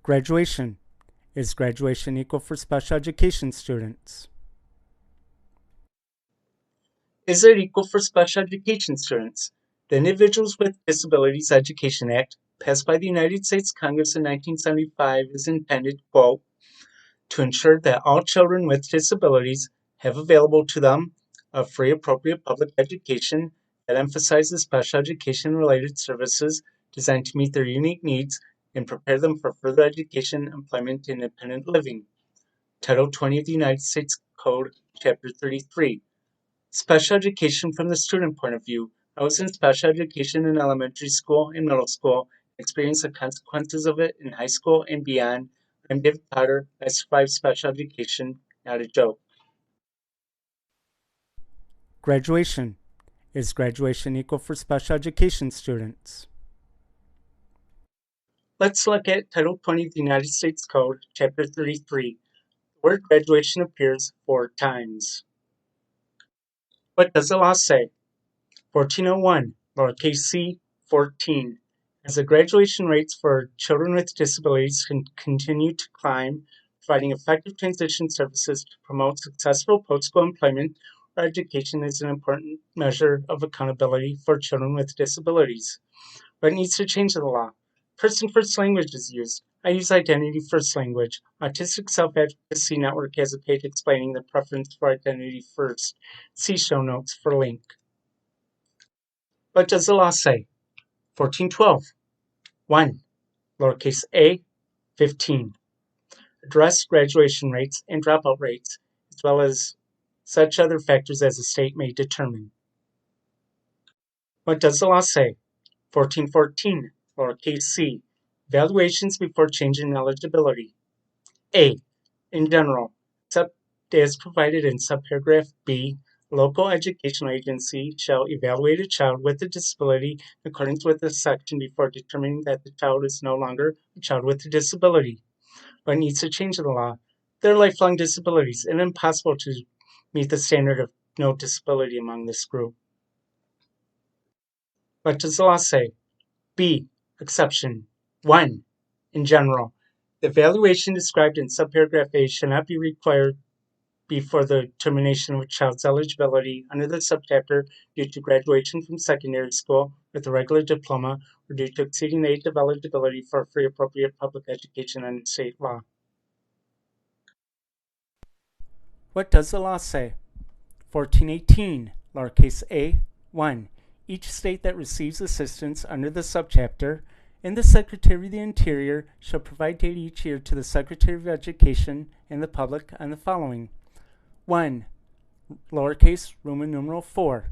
Graduation. Is graduation equal for special education students? Is it equal for special education students? The Individuals with Disabilities Education Act, passed by the United States Congress in 1975, is intended, quote, to ensure that all children with disabilities have available to them a free, appropriate public education that emphasizes special education-related services designed to meet their unique needs and prepare them for further education, employment, and independent living. Title 20 of the United States Code, Chapter 33. Special education from the student point of view. I was in special education in elementary school and middle school, experienced the consequences of it in high school and beyond. I'm David Potter. I survived special education, not a joke. Graduation. Is graduation equal for special education students? Let's look at Title 20 of the United States Code, Chapter 33. The word graduation appears 4 times. What does the law say? 1401, lowercase c, 14. As the graduation rates for children with disabilities continue to climb, providing effective transition services to promote successful post-school employment or education is an important measure of accountability for children with disabilities. What needs to change in the law? Person-first language is used. I use identity-first language. Autistic Self-Advocacy Network has a page explaining the preference for identity-first. See show notes for link. What does the law say? 1412. 1. Lowercase a, 15. Address graduation rates and dropout rates, as well as such other factors as the state may determine. What does the law say? 1414. Lowercase c. Evaluations before changing eligibility. A. In general, except as provided in subparagraph B, a local educational agency shall evaluate a child with a disability in accordance with this section before determining that the child is no longer a child with a disability. What needs to change in the law? There are lifelong disabilities and impossible to meet the standard of no disability among this group. What does the law say? B. Exception. 1. In general, the evaluation described in subparagraph A shall not be required before the termination of a child's eligibility under the subchapter due to graduation from secondary school with a regular diploma or due to exceeding the age of eligibility for free appropriate public education under state law. What does the law say? 1418, lowercase a, 1. Each state that receives assistance under the subchapter and the Secretary of the Interior shall provide data each year to the Secretary of Education and the public on the following. 1. Lowercase Roman numeral 4.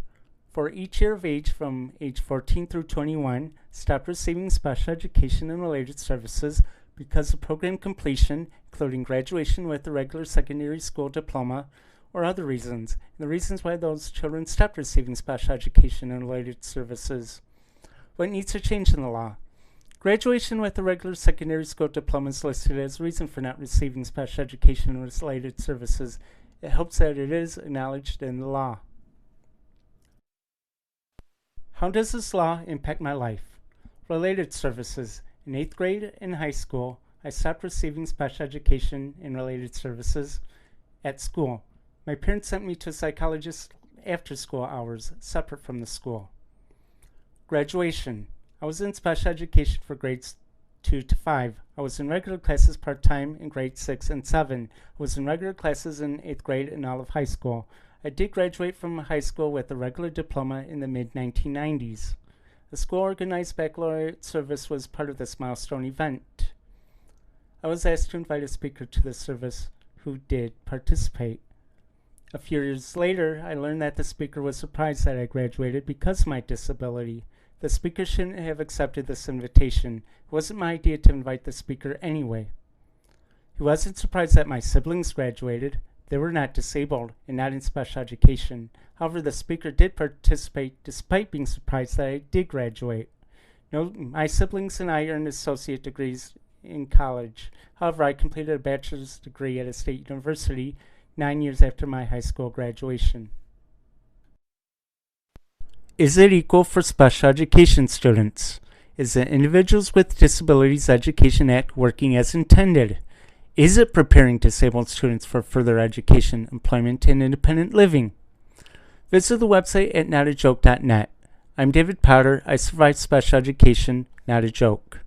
For each year of age from age 14 through 21, stop receiving special education and related services because of program completion, including graduation with a regular secondary school diploma, or other reasons, and the reasons why those children stopped receiving special education and related services. What needs to change in the law? Graduation with a regular secondary school diploma is listed as a reason for not receiving special education and related services. It helps that it is acknowledged in the law. How does this law impact my life? Related services. In 8th grade and high school, I stopped receiving special education and related services at school. My parents sent me to a psychologist after school hours, separate from the school. Graduation. I was in special education for grades 2 to 5. I was in regular classes part-time in grades 6 and 7. I was in regular classes in 8th grade and all of high school. I did graduate from high school with a regular diploma in the mid-1990s. The school-organized baccalaureate service was part of this milestone event. I was asked to invite a speaker to the service who did participate. A few years later, I learned that the speaker was surprised that I graduated because of my disability. The speaker shouldn't have accepted this invitation. It wasn't my idea to invite the speaker anyway. He wasn't surprised that my siblings graduated. They were not disabled and not in special education. However, the speaker did participate despite being surprised that I did graduate. No, my siblings and I earned associate degrees in college. However, I completed a bachelor's degree at a state university 9 years after my high school graduation. Is it equal for special education students? Is the Individuals with Disabilities Education Act working as intended? Is it preparing disabled students for further education, employment, and independent living? Visit the website at notajoke.net. I'm David Powder. I provide special education, not a joke.